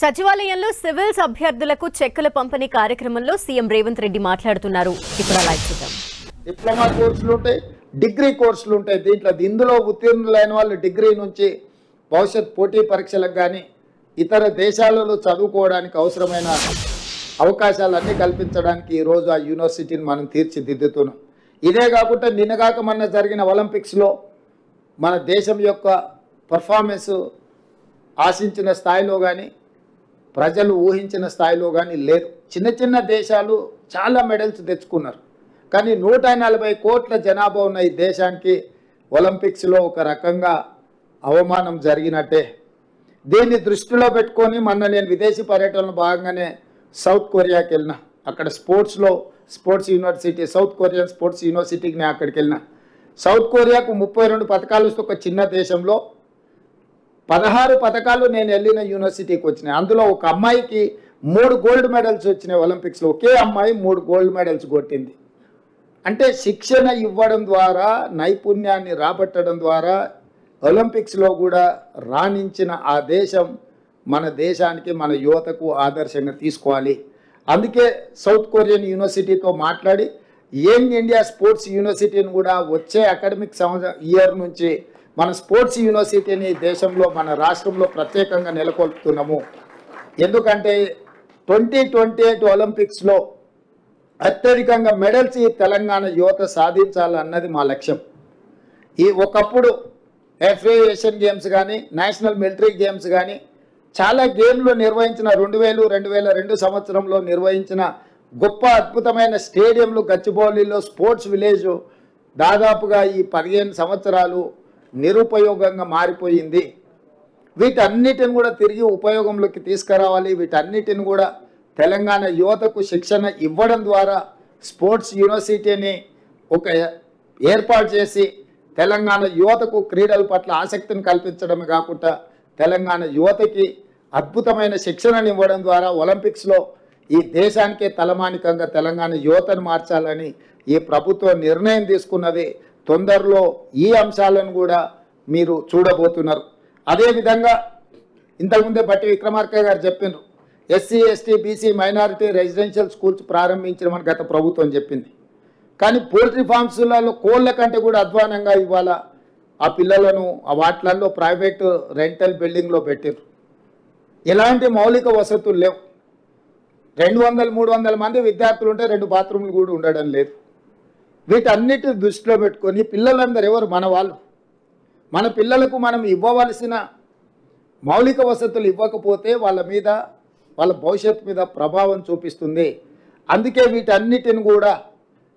సచివాలయంలో సివిల్స్ అభ్యర్థులకు చెక్కుల పంపిణీ కార్యక్రమంలో సీఎం రేవంత్ రెడ్డి మాట్లాడుతున్నారు. ఇప్పుడు లైవ్ చూద్దాం. డిప్లొమా కోర్సులు ఉంటాయి, డిగ్రీ కోర్సులు ఉంటాయి. ఇందులో ఉత్తీర్ణులైన వాళ్ళు డిగ్రీ నుంచి భవిష్యత్ పోటీ పరీక్షలకు కానీ ఇతర దేశాలలో చదువుకోవడానికి అవసరమైన అవకాశాలన్నీ కల్పించడానికి ఈరోజు ఆ యూనివర్సిటీని మనం తీర్చిదిద్దుతున్నాం. ఇదే కాకుండా నిన్నగాక మొన్న జరిగిన ఒలింపిక్స్లో మన దేశం యొక్క పర్ఫార్మెన్స్ ఆశించిన స్థాయిలో కానీ ప్రజలు ఊహించిన స్థాయిలో కానీ లేదు. చిన్న చిన్న దేశాలు చాలా మెడల్స్ తెచ్చుకున్నారు. కానీ 140 కోట్ల జనాభా ఉన్న ఈ దేశానికి ఒలింపిక్స్లో ఒక రకంగా అవమానం జరిగినట్టే. దీన్ని దృష్టిలో పెట్టుకొని మొన్న నేను విదేశీ పర్యటనలో భాగంగానే సౌత్ కొరియాకి వెళ్ళిన. అక్కడ sports university, south Korean sports యూనివర్సిటీకి నేను అక్కడికి వెళ్ళిన. సౌత్ కొరియాకు 32 పథకాలు వస్తే ఒక చిన్న దేశంలో 16 పథకాలు నేను వెళ్ళిన యూనివర్సిటీకి వచ్చినాయి. అందులో ఒక అమ్మాయికి 3 గోల్డ్ మెడల్స్ వచ్చినాయి ఒలింపిక్స్లో. ఒకే అమ్మాయి 3 గోల్డ్ మెడల్స్ కొట్టింది. అంటే శిక్షణ ఇవ్వడం ద్వారా, నైపుణ్యాన్ని రాబట్టడం ద్వారా ఒలింపిక్స్లో కూడా రాణించిన ఆ దేశం మన దేశానికి, మన యువతకు ఆదర్శంగా తీసుకోవాలి. అందుకే సౌత్ కొరియన్ యూనివర్సిటీతో మాట్లాడి యంగ్ ఇండియా స్పోర్ట్స్ యూనివర్సిటీని కూడా వచ్చే అకాడమిక్ ఇయర్ నుంచి మన స్పోర్ట్స్ యూనివర్సిటీని దేశంలో, మన రాష్ట్రంలో ప్రత్యేకంగా నెలకొల్పుతున్నాము. ఎందుకంటే 2028 ఒలింపిక్స్లో అత్యధికంగా మెడల్స్ ఈ తెలంగాణ యువత సాధించాలన్నది మా లక్ష్యం. ఒకప్పుడు FA ఏషియన్ గేమ్స్ కానీ, నేషనల్ మిలిటరీ గేమ్స్ కానీ చాలా గేమ్లు నిర్వహించిన 2000-2002 సంవత్సరంలో నిర్వహించిన గొప్ప అద్భుతమైన స్టేడియంలు గచ్చిబౌలిలో స్పోర్ట్స్ విలేజ్ దాదాపుగా ఈ 15 సంవత్సరాలు నిరుపయోగంగా మారిపోయింది. వీటన్నిటిని కూడా తిరిగి ఉపయోగంలోకి తీసుకురావాలి. వీటన్నిటిని కూడా తెలంగాణ యువతకు శిక్షణ ఇవ్వడం ద్వారా స్పోర్ట్స్ యూనివర్సిటీని ఒక ఏర్పాటు చేసి తెలంగాణ యువతకు క్రీడల పట్ల ఆసక్తిని కల్పించడమే కాకుండా తెలంగాణ యువతకి అద్భుతమైన శిక్షణను ఇవ్వడం ద్వారా ఒలింపిక్స్లో ఈ దేశానికే తలమానికంగా తెలంగాణ యువతను మార్చాలని ఈ ప్రభుత్వం నిర్ణయం తీసుకున్నది. తొందరలో ఈ అంశాలను కూడా మీరు చూడబోతున్నారు. అదేవిధంగా ఇంతకుముందే బట్టి విక్రమార్క గారు చెప్పినారు, SC, ST, BC minority residential schools ప్రారంభించమని గత ప్రభుత్వం చెప్పింది. కానీ పోల్ట్రీ ఫార్మ్స్లలో కోళ్ళ కంటే కూడా అధ్వానంగా ఇవాళ ఆ పిల్లలను ఆ వాటిలలో ప్రైవేటు రెంటల్ బిల్డింగ్లో పెట్టారు. ఎలాంటి మౌలిక వసతులు లేవు. 200-300 మంది విద్యార్థులు ఉంటే 2 బాత్రూమ్లు కూడా ఉండడం లేదు. వీటన్నిటిని దృష్టిలో పెట్టుకొని పిల్లలందరూ ఎవరు? మన వాళ్ళు. మన పిల్లలకు మనం ఇవ్వవలసిన మౌలిక వసతులు ఇవ్వకపోతే వాళ్ళ భవిష్యత్తు మీద ప్రభావం చూపిస్తుంది. అందుకే వీటన్నిటిని కూడా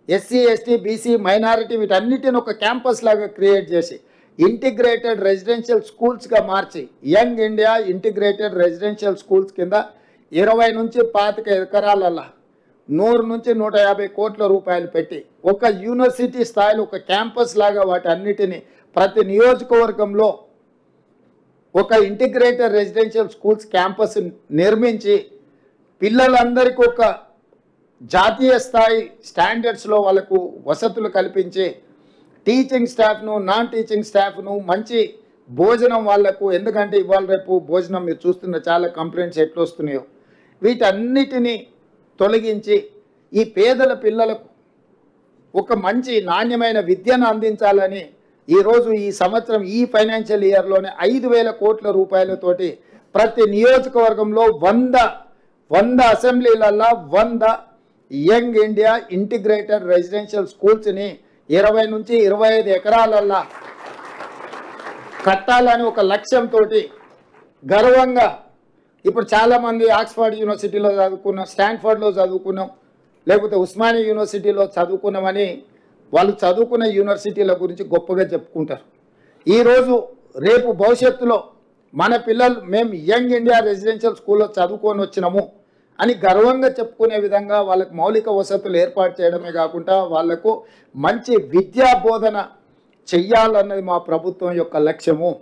SC, ST, BC మైనారిటీ వీటన్నిటిని ఒక క్యాంపస్ లాగా క్రియేట్ చేసి ఇంటిగ్రేటెడ్ రెసిడెన్షియల్ స్కూల్స్గా మార్చి young India integrated residential schools కింద 20 నుంచి 25 ఎకరాలల్లా 100-150 కోట్ల రూపాయలు పెట్టి ఒక యూనివర్సిటీ స్థాయిలో ఒక క్యాంపస్ లాగా వాటి అన్నిటిని ప్రతి నియోజకవర్గంలో ఒక ఇంటిగ్రేటెడ్ రెసిడెన్షియల్ స్కూల్స్ క్యాంపస్ నిర్మించి పిల్లలందరికీ ఒక జాతీయ స్థాయి స్టాండర్డ్స్లో వాళ్ళకు వసతులు కల్పించి టీచింగ్ స్టాఫ్ను, నాన్ టీచింగ్ స్టాఫ్ను మంచి భోజనం వాళ్లకు, ఎందుకంటే ఇవాళ రేపు భోజనం మీరు చూస్తున్న చాలా కంప్లైంట్స్ ఎట్లా వస్తున్నాయో వీటన్నిటినీ తొలగించి ఈ పేదల పిల్లలకు ఒక మంచి నాణ్యమైన విద్యను అందించాలని ఈరోజు ఈ సంవత్సరం ఈ ఫైనాన్షియల్ ఇయర్లోనే 5,000 కోట్ల రూపాయలతోటి ప్రతి నియోజకవర్గంలో 100 అసెంబ్లీలల్లో 100 యంగ్ ఇండియా ఇంటిగ్రేటెడ్ రెసిడెన్షియల్ స్కూల్స్ని 20 నుంచి 25 ఎకరాలల్లా కట్టాలని ఒక లక్ష్యంతో గర్వంగా ఇప్పుడు చాలామంది ఆక్స్ఫర్డ్ యూనివర్సిటీలో చదువుకున్నాం, స్టాన్ఫర్డ్లో చదువుకున్నాం, లేకపోతే ఉస్మానియా యూనివర్సిటీలో చదువుకున్నామని వాళ్ళు చదువుకున్న యూనివర్సిటీల గురించి గొప్పగా చెప్పుకుంటారు. ఈరోజు రేపు భవిష్యత్తులో మన పిల్లలు మేము యంగ్ ఇండియా రెసిడెన్షియల్ స్కూల్లో చదువుకొని వచ్చినాము అని గర్వంగా చెప్పుకునే విధంగా వాళ్ళకు మౌలిక వసతులు ఏర్పాటు చేయడమే కాకుండా వాళ్లకు మంచి విద్యా బోధన చెయ్యాలన్నది మా ప్రభుత్వం యొక్క లక్ష్యము.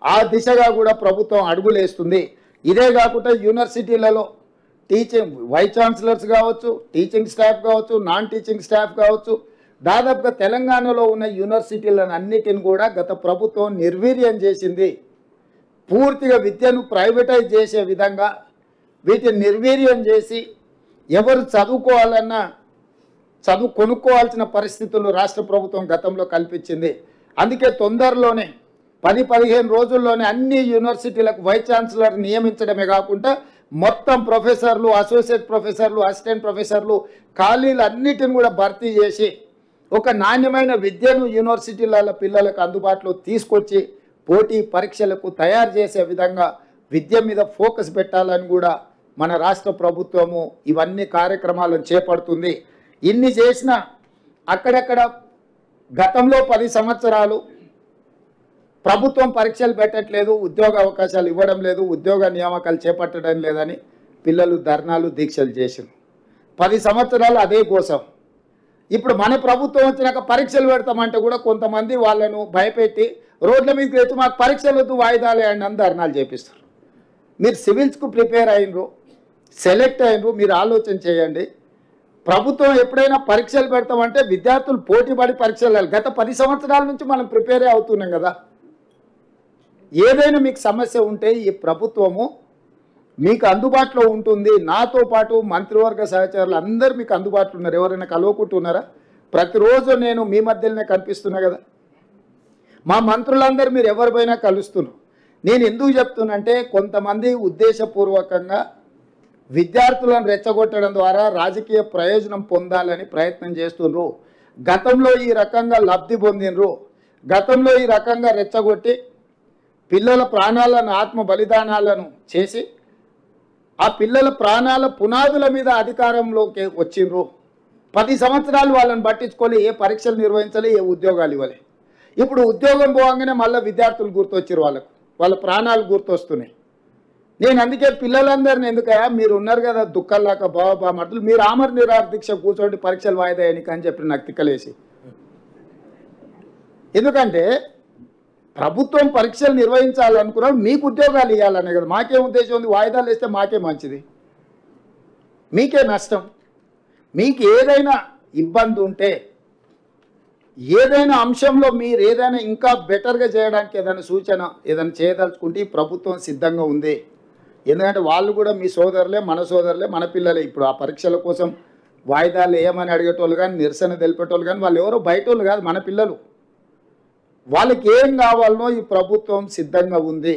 ఆ దిశగా కూడా ప్రభుత్వం అడుగులేస్తుంది. ఇదే కాకుండా యూనివర్సిటీలలో వైస్ ఛాన్సలర్స్ కావచ్చు, టీచింగ్ స్టాఫ్ కావచ్చు, నాన్ టీచింగ్ స్టాఫ్ కావచ్చు, దాదాపుగా తెలంగాణలో ఉన్న యూనివర్సిటీలను అన్నిటిని కూడా గత ప్రభుత్వం నిర్వీర్యం చేసింది. పూర్తిగా విద్యను ప్రైవేటైజ్ చేసే విధంగా వీటిని నిర్వీర్యం చేసి ఎవరు చదువుకోవాలన్నా చదువు కొనుక్కోవాల్సిన పరిస్థితులు రాష్ట్ర ప్రభుత్వం గతంలో కల్పించింది. అందుకే తొందరలోనే 10-15 రోజుల్లోనే అన్ని యూనివర్సిటీలకు వైస్ ఛాన్సలర్ నియమించడమే కాకుండా మొత్తం ప్రొఫెసర్లు, అసోసియేట్ ప్రొఫెసర్లు, అసిస్టెంట్ ప్రొఫెసర్లు ఖాళీలు అన్నిటిని కూడా భర్తీ చేసి ఒక నాణ్యమైన విద్యను యూనివర్సిటీల పిల్లలకు అందుబాటులో తీసుకొచ్చి పోటీ పరీక్షలకు తయారు చేసే విధంగా విద్య మీద ఫోకస్ పెట్టాలని కూడా మన రాష్ట్ర ప్రభుత్వము ఇవన్నీ కార్యక్రమాలను చేపడుతుంది. ఇన్ని చేసినా అక్కడక్కడ గతంలో 10 సంవత్సరాలు ప్రభుత్వం పరీక్షలు పెట్టట్లేదు, ఉద్యోగ అవకాశాలు ఇవ్వడం లేదు, ఉద్యోగ నియామకాలు చేపట్టడం లేదని పిల్లలు ధర్నాలు దీక్షలు చేశారు. 10 సంవత్సరాలు అదే కోసం. ఇప్పుడు మన ప్రభుత్వం వచ్చినాక పరీక్షలు పెడతామంటే కూడా కొంతమంది వాళ్ళను భయపెట్టి రోడ్ల మీదకి వచ్చి మాకు పరీక్షలు వద్దు, వాయిదాలే అని ధర్నాలు చేపిస్తారు. మీరు సివిల్స్కు ప్రిపేర్ అయినరు, సెలెక్ట్ అయినరు, మీరు ఆలోచన చేయండి. ప్రభుత్వం ఎప్పుడైనా పరీక్షలు పెడతామంటే విద్యార్థులు పోటీపడి పరీక్షలు గత 10 సంవత్సరాల నుంచి మనం ప్రిపేరే అవుతున్నాం కదా. ఏదైనా మీకు సమస్య ఉంటే ఈ ప్రభుత్వము మీకు అందుబాటులో ఉంటుంది. నాతో పాటు మంత్రివర్గ సహచరులు అందరూ మీకు అందుబాటులో ఉన్నారు. ఎవరైనా కలవకుంటున్నారా? ప్రతిరోజు నేను మీ మధ్యలోనే కనిపిస్తున్నా కదా. మా మంత్రులందరూ మీరు ఎవరిపైనా కలుస్తున్నారు. నేను ఎందుకు చెప్తున్నంటే కొంతమంది ఉద్దేశపూర్వకంగా విద్యార్థులను రెచ్చగొట్టడం ద్వారా రాజకీయ ప్రయోజనం పొందాలని ప్రయత్నం చేస్తున్నారు. గతంలో ఈ రకంగా లబ్ధి పొందినరు, గతంలో ఈ రకంగా రెచ్చగొట్టి పిల్లల ప్రాణాలను ఆత్మ బలిదానాలను చేసి ఆ పిల్లల ప్రాణాల పునాదుల మీద అధికారంలోకి వచ్చిండ్రు. 10 సంవత్సరాలు వాళ్ళని పట్టించుకొని ఏ పరీక్షలు నిర్వహించాలి, ఏ ఉద్యోగాలు ఇవ్వాలి. ఇప్పుడు ఉద్యోగం పోగానే మళ్ళీ విద్యార్థులు గుర్తొచ్చారు, వాళ్ళ ప్రాణాలు గుర్తొస్తున్నాయి. నేను అందుకే పిల్లలందరినీ ఎందుకయ్యా మీరు ఉన్నారు కదా దుఃఖాలాక బాబా మట్లు మీరు ఆమర నిరాహార దీక్ష కూర్చోండి పరీక్షలు వాయిదా వేయడానికి అని చెప్పి నాకు తిక్కలేసి. ఎందుకంటే ప్రభుత్వం పరీక్షలు నిర్వహించాలనుకున్నాడు, మీకు ఉద్యోగాలు ఇవ్వాలనే కదా. మాకేం ఉద్దేశం ఉంది? వాయిదాలు వేస్తే మాకే మంచిది, మీకే నష్టం. మీకు ఏదైనా ఇబ్బంది ఉంటే, ఏదైనా అంశంలో మీరు ఏదైనా ఇంకా బెటర్గా చేయడానికి ఏదైనా సూచన ఏదైనా చేయదలుచుకుంటే ఈ ప్రభుత్వం సిద్ధంగా ఉంది. ఎందుకంటే వాళ్ళు కూడా మీ సోదరులే, మన సోదరులే, మన పిల్లలే. ఇప్పుడు ఆ పరీక్షల కోసం వాయిదాలు వేయమని అడిగేటోళ్ళు కానీ, నిరసన తెలిపేటోళ్ళు కానీ వాళ్ళు ఎవరో బయటోళ్ళు కాదు, మన పిల్లలు. వాళ్ళకి ఏం కావాలనో ఈ ప్రభుత్వం సిద్ధంగా ఉంది.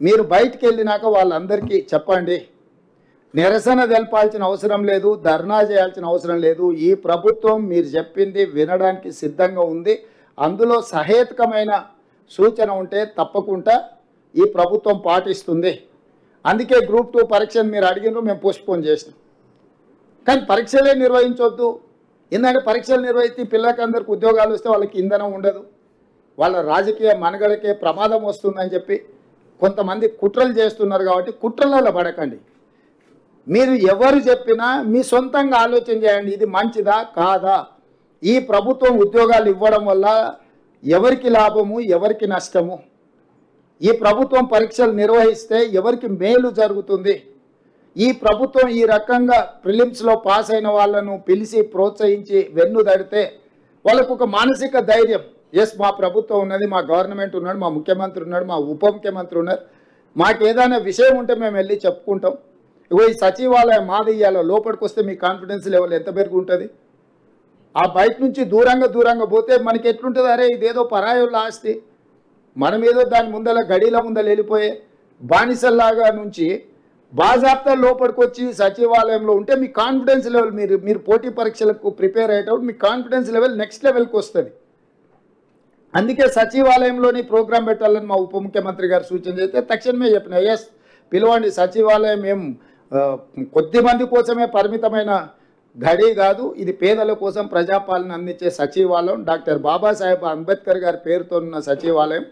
మీరు బయటికి వెళ్ళినాక వాళ్ళందరికీ చెప్పండి. నిరసన తెలపాల్సిన అవసరం లేదు, ధర్నా చేయాల్సిన అవసరం లేదు. ఈ ప్రభుత్వం మీరు చెప్పింది వినడానికి సిద్ధంగా ఉంది. అందులో సహేతుకమైన సూచన ఉంటే తప్పకుండా ఈ ప్రభుత్వం పాటిస్తుంది. అందుకే గ్రూప్ 2 పరీక్షను మీరు అడిగినారు, మేము పోస్ట్పోన్ చేసినాం. కానీ పరీక్షలే నిర్వహించవద్దు. ఎందుకంటే పరీక్షలు నిర్వహిస్తే పిల్లలకి అందరికి ఉద్యోగాలు వస్తే వాళ్ళకి ఇంధనం ఉండదు, వాళ్ళ రాజకీయ మనుగడకే ప్రమాదం వస్తుందని చెప్పి కొంతమంది కుట్రలు చేస్తున్నారు. కాబట్టి కుట్రలలో పడకండి. మీరు ఎవరు చెప్పినా మీ సొంతంగా ఆలోచన చేయండి, ఇది మంచిదా కాదా. ఈ ప్రభుత్వం ఉద్యోగాలు ఇవ్వడం వల్ల ఎవరికి లాభము, ఎవరికి నష్టము, ఈ ప్రభుత్వం పరీక్షలు నిర్వహిస్తే ఎవరికి మేలు జరుగుతుంది. ఈ ప్రభుత్వం ఈ రకంగా ప్రిలిమ్స్లో పాస్ అయిన వాళ్ళను పిలిచి ప్రోత్సహించి వెన్ను దడితే వాళ్ళకు ఒక మానసిక ధైర్యం, ఎస్ మా ప్రభుత్వం ఉన్నది, మా గవర్నమెంట్ ఉన్నాడు, మా ముఖ్యమంత్రి ఉన్నాడు, మా ఉప ముఖ్యమంత్రి ఉన్నారు, మాకు ఏదైనా విషయం ఉంటే మేము వెళ్ళి చెప్పుకుంటాం. ఇగో ఈ సచివాలయం మాది ఇయ్యాలో లోపలికి వస్తే మీ కాన్ఫిడెన్స్ లెవెల్ ఎంత పెరిగి ఉంటుంది. ఆ బయట నుంచి దూరంగా పోతే మనకి ఎట్లుంటుంది, అరే ఇదేదో పరాయోళ్ళ ఆస్తి, మనం ఏదో దాని ముందల గడిల ముందల వెళ్ళిపోయే బానిసల్లాగా నుంచి బాజాప్తా లోపలికి వచ్చి సచివాలయంలో ఉంటే మీ కాన్ఫిడెన్స్ లెవెల్ మీరు పోటీ పరీక్షలకు ప్రిపేర్ అయ్యేటప్పుడు మీ కాన్ఫిడెన్స్ లెవెల్ నెక్స్ట్ లెవెల్కి వస్తుంది. అందుకే సచివాలయంలోని ప్రోగ్రాం పెట్టాలని మా ఉప ముఖ్యమంత్రి గారు సూచన చేస్తే తక్షణమే చెప్పిన, ఎస్ పిలవండి, సచివాలయం ఏం కొద్ది మంది కోసమే పరిమితమైన గడి కాదు, ఇది పేదల కోసం ప్రజాపాలన అందించే సచివాలయం, డాక్టర్ బాబాసాహెబ్ అంబేద్కర్ గారి పేరుతో ఉన్న సచివాలయం.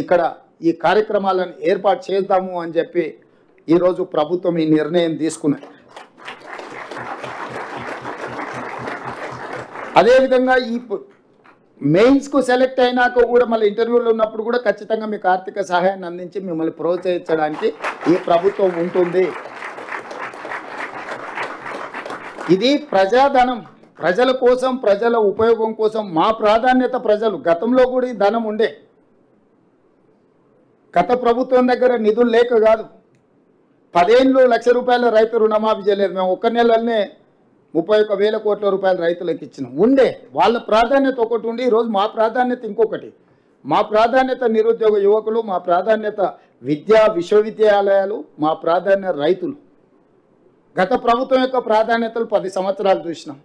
ఇక్కడ ఈ కార్యక్రమాలను ఏర్పాటు చేద్దాము అని చెప్పి ఈరోజు ప్రభుత్వం ఈ నిర్ణయం తీసుకున్నది. అదేవిధంగా ఈ మెయిన్స్కు సెలెక్ట్ అయినాక కూడా మళ్ళీ ఇంటర్వ్యూలో ఉన్నప్పుడు కూడా ఖచ్చితంగా మీకు ఆర్థిక సహాయాన్ని అందించి మిమ్మల్ని ప్రోత్సహించడానికి ఈ ప్రభుత్వం ఉంటుంది. ఇది ప్రజాధనం, ప్రజల కోసం, ప్రజల ఉపయోగం కోసం. మా ప్రాధాన్యత ప్రజలు. గతంలో కూడా ఈ ధనం ఉండే, గత ప్రభుత్వం దగ్గర నిధులు లేక కాదు, 10 ఏళ్ళు ₹1,00,000 రైతు రుణమాఫీ చేయలేదు. మేము ఒక్క నెలలోనే 31,000 కోట్ల రూపాయలు రైతులకు ఇచ్చినాం. ఉండే వాళ్ళ ప్రాధాన్యత ఒకటి ఉండి, ఈరోజు మా ప్రాధాన్యత ఇంకొకటి. మా ప్రాధాన్యత నిరుద్యోగ యువకులు, మా ప్రాధాన్యత విశ్వవిద్యాలయాలు, మా ప్రాధాన్యత రైతులు. గత ప్రభుత్వం యొక్క ప్రాధాన్యతలు 10 సంవత్సరాలు చూసినాం.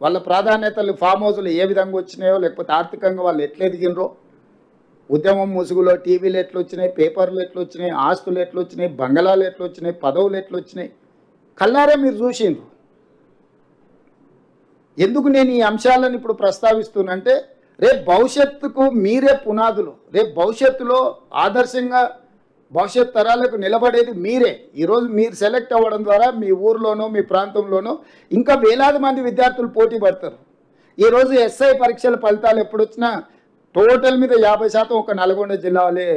వాళ్ళ ప్రాధాన్యతలు ఫామ్ హౌస్లు ఏ విధంగా వచ్చినాయో, లేకపోతే ఆర్థికంగా వాళ్ళు ఎట్లా ఎదిగినరో, ఉద్యమం ముసుగులో టీవీలు ఎట్లా వచ్చినాయి, పేపర్లు ఎట్లా వచ్చినాయి, ఆస్తులు ఎట్లా వచ్చినాయి, బంగళాలు ఎట్లా వచ్చినాయి, పదవులు ఎట్లా వచ్చినాయి, కల్లారే మీరు చూసిండ్రు. ఎందుకు నేను ఈ అంశాలను ఇప్పుడు ప్రస్తావిస్తున్నానంటే, రేపు భవిష్యత్తుకు మీరే పునాదులు. రేపు భవిష్యత్తులో ఆదర్శంగా భవిష్యత్ తరాలకు నిలబడేది మీరే. ఈరోజు మీరు సెలెక్ట్ అవ్వడం ద్వారా మీ ఊర్లోనో మీ ప్రాంతంలోనో ఇంకా వేలాది మంది విద్యార్థులు పోటీ పడతారు. ఈరోజు ఎస్ఐ పరీక్షల ఫలితాలు ఎప్పుడు వచ్చినా టోటల్ మీద 50% ఒక నల్గొండ జిల్లా వాళ్ళే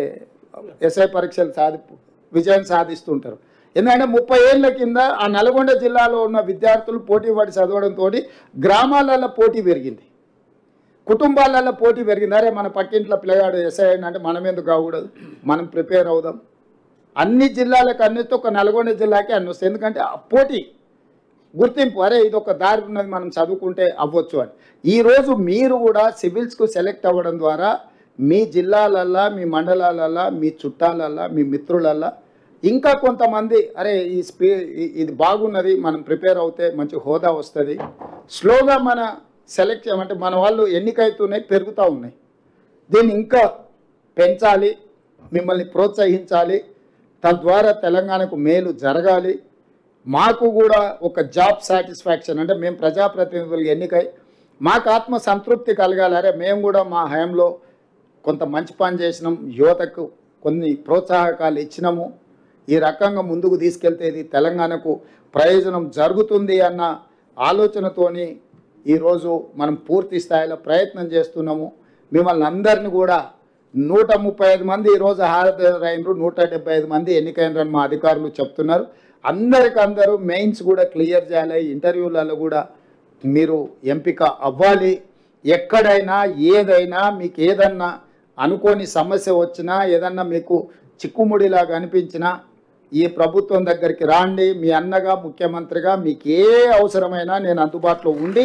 ఎస్ఐ పరీక్షలు విజయం సాధిస్తుంటారు. ఎందుకంటే 30 ఏళ్ల కింద ఆ నల్గొండ జిల్లాలో ఉన్న విద్యార్థులు పోటీ పడి చదవడంతో గ్రామాలలో పోటీ పెరిగింది, కుటుంబాలలో పోటీ పెరిగింది. అరే మన పక్కింట్లో పిల్లగాడు ఎస్ఐ అంటే మనం ఎందుకు కాకూడదు, మనం ప్రిపేర్ అవుదాం. అన్ని జిల్లాలకు అన్నితో ఒక నల్గొండ జిల్లాకి అన్ని వస్తాయి. ఎందుకంటే ఆ పోటీ గుర్తింపు, అరే ఇది ఒక దారి ఉన్నది, మనం చదువుకుంటే అవ్వచ్చు అని. ఈరోజు మీరు కూడా సివిల్స్కు సెలెక్ట్ అవ్వడం ద్వారా మీ జిల్లాలల్లో, మీ మండలాలల్లో, మీ చుట్టాలల్లో, మీ మిత్రులల్లో ఇంకా కొంతమంది అరే ఇది బాగున్నది, మనం ప్రిపేర్ అవుతే మంచి హోదా వస్తుంది. స్లోగా మన సెలెక్ట్ అంటే మన వాళ్ళు ఎన్నికవుతున్నాయి, పెరుగుతూ ఉన్నాయి. దీన్ని ఇంకా పెంచాలి, మిమ్మల్ని ప్రోత్సహించాలి. తద్వారా తెలంగాణకు మేలు జరగాలి. మాకు కూడా ఒక జాబ్ సాటిస్ఫాక్షన్ అంటే మేము ప్రజాప్రతినిధులు ఎన్నికై మాకు ఆత్మ సంతృప్తి కలగాలి. అరే మేము కూడా మా హయాంలో కొంత మంచి పని చేసినాం, యువతకు కొన్ని ప్రోత్సాహకాలు ఇచ్చినాము, ఈ రకంగా ముందుకు తీసుకెళ్తే ఇది తెలంగాణకు ప్రయోజనం జరుగుతుంది అన్న ఆలోచనతోని ఈరోజు మనం పూర్తి స్థాయిలో ప్రయత్నం చేస్తున్నాము. మిమ్మల్ని అందరినీ కూడా 135 మంది ఈరోజు హాజరైనరు, 175 మంది ఎన్నికైనరని మా అధికారులు చెప్తున్నారు. అందరికందరూ మెయిన్స్ కూడా క్లియర్ చేయాలి, ఇంటర్వ్యూలలో కూడా మీరు ఎంపిక అవ్వాలి. ఎక్కడైనా ఏదైనా మీకు ఏదన్నా అనుకోని సమస్య వచ్చినా, ఏదన్నా మీకు చిక్కుముడిలాగా అనిపించినా ఈ ప్రభుత్వం దగ్గరికి రాండి. మీ అన్నగా, ముఖ్యమంత్రిగా మీకు ఏ అవసరమైనా నేను అందుబాటులో ఉండి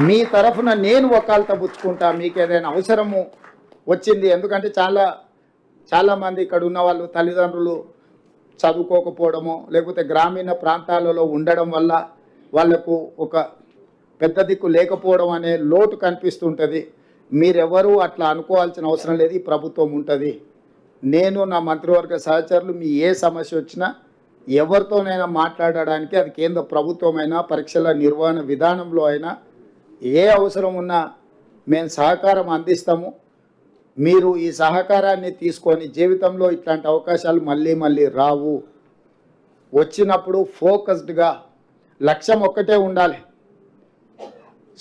మీ తరఫున నేను వకాల్తా పుచ్చుకుంటా. మీకు ఏదైనా అవసరము వచ్చింది, ఎందుకంటే చాలామంది ఇక్కడ ఉన్న వాళ్ళు తల్లిదండ్రులు చదువుకోకపోవడమో, లేకపోతే గ్రామీణ ప్రాంతాలలో ఉండడం వల్ల వాళ్లకు ఒక పెద్ద దిక్కు లేకపోవడం అనే లోటు కనిపిస్తుంటుంది. మీరెవరూ అట్లా అనుకోవాల్సిన అవసరం లేదు, ఈ ప్రభుత్వం ఉంటుంది. నేను నా మంత్రివర్గ సహచరులు మీ ఏ సమస్య వచ్చినా ఎవరితోనైనా మాట్లాడడానికి, అది కేంద్ర ప్రభుత్వమైనా, పరీక్షల నిర్వహణ విధానంలో అయినా ఏ అవసరం ఉన్నా మేము సహకారం అందిస్తాము. మీరు ఈ సహకారాన్ని తీసుకొని జీవితంలో ఇట్లాంటి అవకాశాలు మళ్ళీ రావు. వచ్చినప్పుడు ఫోకస్డ్గా లక్ష్యం ఒక్కటే ఉండాలి.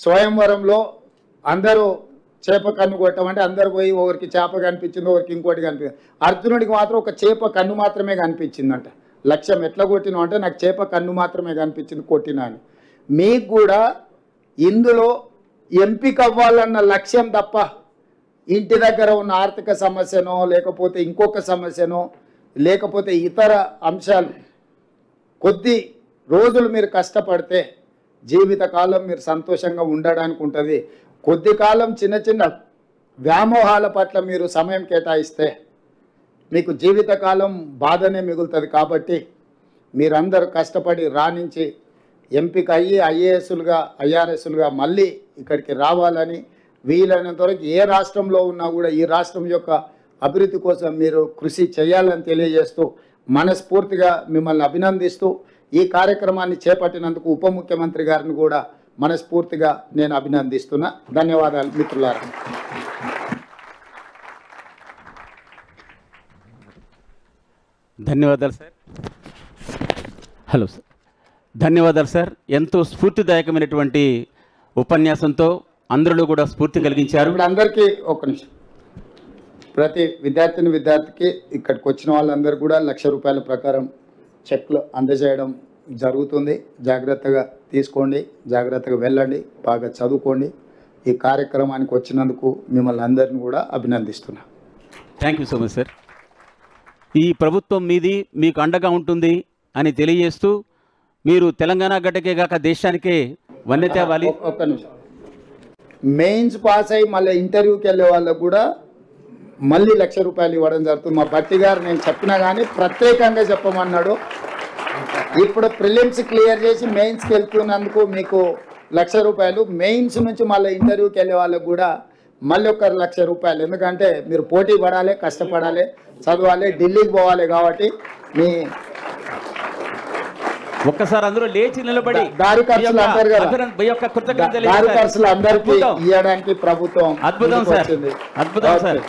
స్వయంవరంలో అందరూ చేప కన్ను కొట్టమంటే అందరు పోయి ఒకరికి చేప కనిపించింది, ఒకరికి ఇంకోటి కనిపించింది. అర్జునుడికి మాత్రం ఒక చేప కన్ను మాత్రమే కనిపించిందంట. లక్ష్యం ఎట్లా కొట్టినా అంటే నాకు చేప కన్ను మాత్రమే కనిపించింది, కొట్టినా అని. మీకు కూడా ఇందులో ఎంపిక అవ్వాలన్న లక్ష్యం తప్ప ఇంటి దగ్గర ఉన్న ఆర్థిక సమస్యనో, లేకపోతే ఇంకొక సమస్యనో, లేకపోతే ఇతర అంశాలు, కొద్ది రోజులు మీరు కష్టపడితే జీవితకాలం మీరు సంతోషంగా ఉండడానికి ఉంటుంది. కొద్ది కాలం చిన్న వ్యామోహాల పట్ల మీరు సమయం కేటాయిస్తే మీకు జీవితకాలం బాధనే మిగులుతుంది. కాబట్టి మీరందరూ కష్టపడి రాణించి ఎంపిక అయ్యి ఐఏఎస్లుగా, ఐఆర్ఎస్లుగా మళ్ళీ ఇక్కడికి రావాలని, వీలైనంత వరకు ఏ రాష్ట్రంలో ఉన్నా కూడా ఈ రాష్ట్రం యొక్క అభివృద్ధి కోసం మీరు కృషి చేయాలని తెలియజేస్తూ మనస్ఫూర్తిగా మిమ్మల్ని అభినందిస్తూ ఈ కార్యక్రమాన్ని చేపట్టినందుకు ఉప ముఖ్యమంత్రి గారిని కూడా మనస్ఫూర్తిగా నేను అభినందిస్తున్నా. ధన్యవాదాలు మిత్రులారా. ధన్యవాదాలు సార్. హలో సార్, ధన్యవాదాలు సార్. ఎంతో స్ఫూర్తిదాయకమైనటువంటి ఉపన్యాసంతో అందరిలో కూడా స్ఫూర్తి కలిగించారు. ఇప్పుడు అందరికీ ఒక నిమిషం, ప్రతి విద్యార్థికి ఇక్కడికి వచ్చిన వాళ్ళందరూ కూడా ₹1,00,000 ప్రకారం చెక్లు అందజేయడం జరుగుతుంది. జాగ్రత్తగా తీసుకోండి, జాగ్రత్తగా వెళ్ళండి, బాగా చదువుకోండి. ఈ కార్యక్రమానికి వచ్చినందుకు మిమ్మల్ని అందరిని కూడా అభినందిస్తున్నా. Thank you so much sir. ఈ ప్రభుత్వం మీది, మీకు అండగా ఉంటుంది అని తెలియజేస్తూ మీరు తెలంగాణ గడ్డకే కాక దేశానికే వన్నె తేవాలి. ఒక్క నిమిషం. మెయిన్స్ పాస్ అయ్యి మళ్ళీ ఇంటర్వ్యూకి వెళ్ళే వాళ్ళకు కూడా మళ్ళీ ₹1,00,000 ఇవ్వడం జరుగుతుంది. మా భట్టి గారు నేను చెప్పినా కానీ ప్రత్యేకంగా చెప్పమన్నాడు. ఇప్పుడు ప్రిలిమ్స్ క్లియర్ చేసి మెయిన్స్కి వెళ్తున్నందుకు మీకు ₹1,00,000, మెయిన్స్ నుంచి మళ్ళీ ఇంటర్వ్యూకి వెళ్ళే వాళ్ళకు కూడా మళ్ళీ ఒక ₹1,00,000. ఎందుకంటే మీరు పోటీ పడాలి, కష్టపడాలి, చదవాలి, ఢిల్లీకి పోవాలి. కాబట్టి మీ ఒక్కసారి అందరూ లేచి నిలబడి దారి ఖర్చులు అంటారు కదా, దారి ఖర్చులు అందరికీ ఇవ్వడానికి ప్రభుత్వం అద్భుతం సార్, అద్భుతం sir.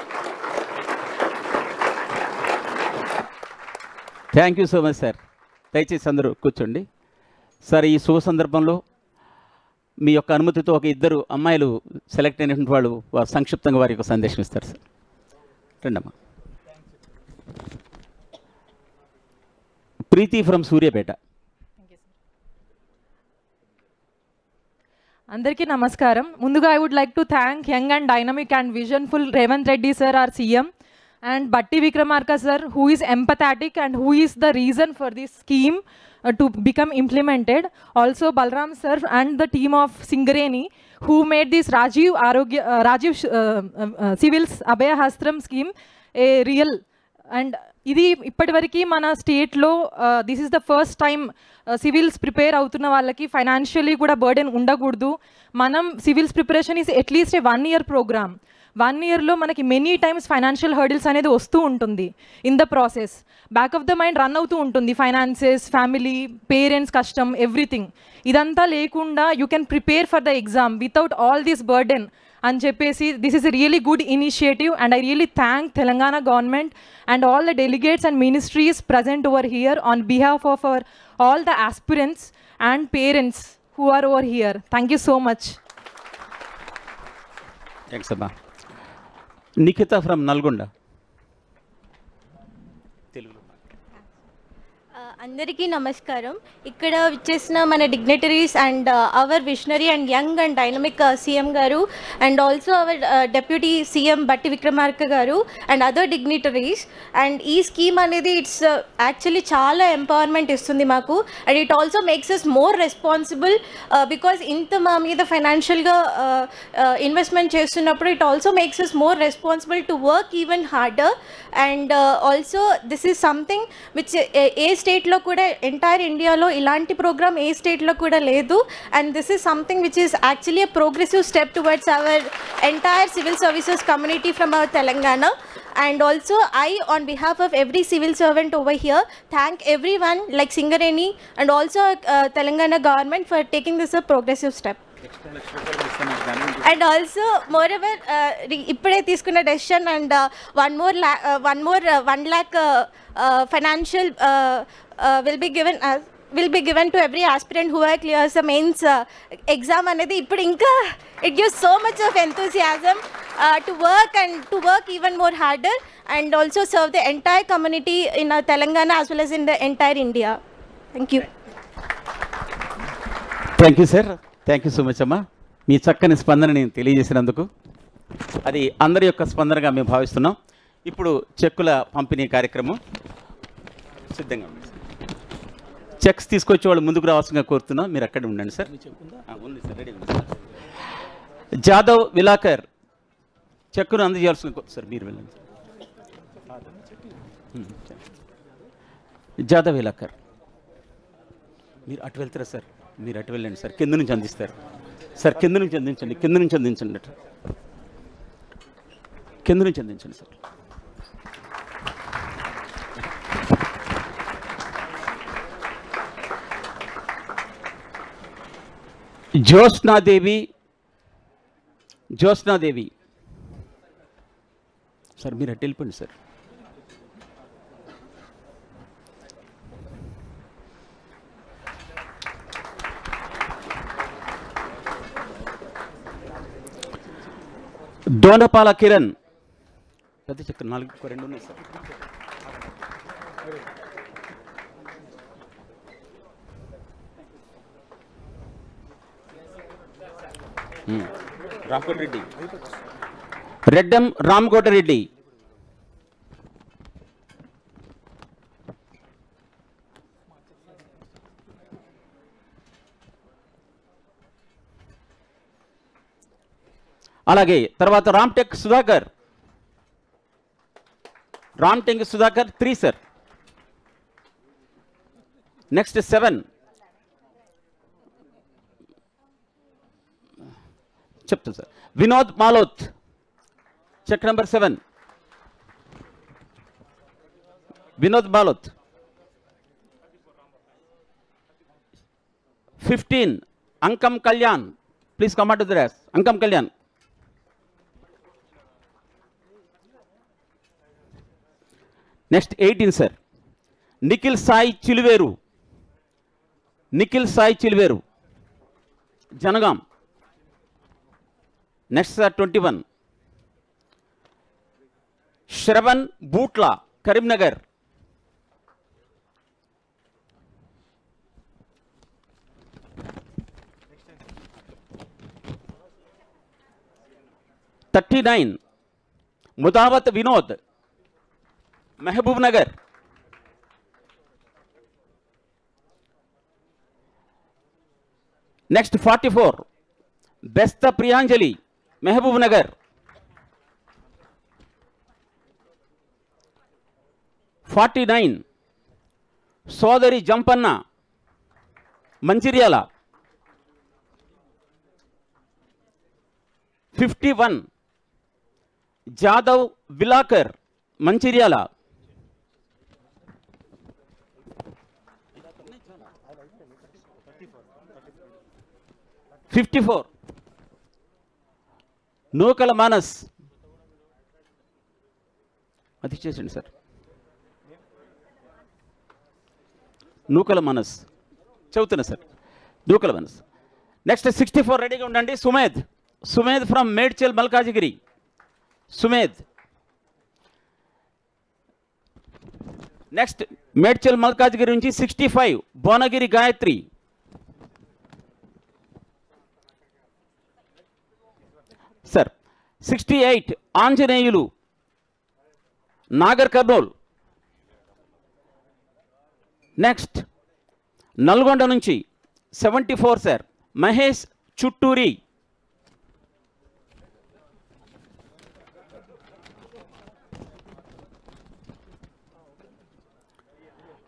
Thank you so much sir. దయచేసి అందరూ కూర్చోండి సార్. ఈ శుభ సందర్భంలో మీ యొక్క అనుమతితో ఒక 2 అమ్మాయిలు సెలెక్ట్ అయినటువంటి వాళ్ళు సంక్షిప్తంగా వారి యొక్క సందేశం ఇస్తారు సార్. రండమ్మా. ప్రీతి ఫ్రమ్ సూర్యాపేట. అందరికీ నమస్కారం. ముందుగా I would like to thank young and dynamic and visionful Revanth Reddy sir, our CM, and Batti Vikramarka sir, who is empathetic and who is the reason for this scheme to become implemented. Also Balram sir and the team of Singareni, who made this Rajiv Civils Abhaya Hastram scheme a real. And ఇది ఇప్పటివరకు మన స్టేట్లో this is the first time civils prepare అవుతున్న వాళ్ళకి financially కూడా burden ఉండకూడదు. మనం civils preparation is at least 1 year programme. 1 yearలో మనకి మెనీ టైమ్స్ ఫైనాన్షియల్ హర్డిల్స్ అనేది వస్తూ ఉంటుంది. In the process back of the mind run అవుతూ ఉంటుంది, ఫైనాన్సెస్, ఫ్యామిలీ, పేరెంట్స్ కష్టం, ఎవ్రీథింగ్. ఇదంతా లేకుండా you can prepare for the exam without all this burden అని చెప్పేసి this is a really good initiative. And I really thank Telangana government and all the delegates and ministries present over here on behalf of all the aspirants and parents who are over here. Thank you so much. Thanks Abba. Nikita from Nalgonda. అందరికీ నమస్కారం. ఇక్కడ వచ్చేసిన మన dignitaries and our visionary and young and dynamic CM గారు and also our deputy CM Bhatti Vikramarka గారు and other dignitaries. And ఈ scheme అనేది it's actually చాలా ఎంపవర్మెంట్ ఇస్తుంది మాకు. And it also makes us more responsible because ఇంత మా మీద ఫైనాన్షియల్గా ఇన్వెస్ట్మెంట్ చేస్తున్నప్పుడు it also makes us more responsible to work even harder. And also this is something which ఏ స్టేట్లో కూడా ఎంటైర్ ఇండియాలో ఇలాంటి ప్రోగ్రామ్ ఏ స్టేట్లో కూడా లేదు. And this is something which is actually a progressive step towards our entire civil services community from our Telangana. And also I, on behalf of every civil servant over here, thank everyone like Singareni and also Telangana government for taking this a progressive step. And also moreover ippade తీసుకున్న decision and one more 1 lakh financial will be given to every aspirant who clears the mains exam అనేది ఇప్పుడు ఇంకా it gives so much of enthusiasm to work even more harder and also serve the entire community in Telangana as well as in the entire India. Thank you. Thank you sir. Thank you so much అమ్మా. మీ చక్కని స్పందనని తెలియజేసినందుకు అది అందరి యొక్క స్పందనగా మేము భావిస్తున్నాం. ఇప్పుడు చెక్కుల పంపిణీ కార్యక్రమం సిద్ధంగా ఉంది. చెక్స్ తీసుకొచ్చే వాళ్ళు ముందుకు రావాల్సిందిగా కోరుతున్నాం. మీరు అక్కడే ఉండండి సార్. ఉంది సార్, రెడీ ఉంది సార్. జాదవ్ విలాకర్ చెక్కును అందజేయాల్సిన సార్ మీరు వెళ్ళండి. జాదవ్ విలాకర్ మీరు అటు వెళ్తారా సార్? మీరు అటు వెళ్ళండి సార్, కింద నుంచి అందిస్తారు సార్. కింద నుంచి అందించండి, కింద నుంచి అందించండి, అటు కింద నుంచి అందించండి సార్. జ్యోత్స్నాదేవి సార్ మీరు అటు వెళ్ళిపోండి సార్. దోనపాల కిరణ్ పెద్ద చక్కెర 4 ఉన్నాయి సార్. రామ్కోట రెడ్డి, రెడ్డం రామ్కోట రెడ్డి అలాగే తర్వాత రామ్టెక్ సుధాకర్ 3 సార్. నెక్స్ట్ 7 చెప్తాను sir. Vinod Maloth check number 7. Vinod Maloth. 15 Ankam Kalyan, please come to the desk. Ankam Kalyan. Next 18 sir. Nikhil Sai Chiluveru Jangaon. Next sir 21 Shravan Bootla Karimnagar. Mudavath Vinod Mahabubnagar. నెక్స్ట్ 44 బెస్త ప్రియాంజలి మహబూబ్ నగర్. 49 సోదరి జంపన్న మంచిర్యాల. 51 జాదవ్ విలాకర్ మంచిర్యాల. 54 నూకల మానస్. అది చేసండి సార్. నూకల మానస్ చదువుతున్నా సార్. నూకల మానస్. నెక్స్ట్ 64 రెడీగా ఉండండి. సుమేద్ ఫ్రమ్ మేడ్చల్ మల్కాజిగిరి. సుమేద్. నెక్స్ట్ మేడ్చల్ మల్కాజిగిరి నుంచి 65 భువనగిరి గాయత్రి. సార్ 68 ఆంజనేయులు నాగర్ కర్నూల్. నెక్స్ట్ నల్గొండ నుంచి 74 సార్ మహేష్ చుట్టూరి.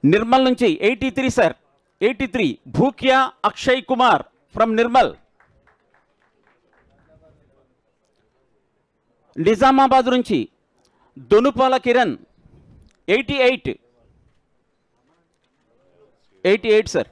నిర్మల్ నుంచి 83 సార్ 83 భూక్యా అక్షయ్ కుమార్ ఫ్రమ్ నిర్మల్. నిజామాబాద్ నుంచి దొనుపాల కిరణ్ 88 సార్.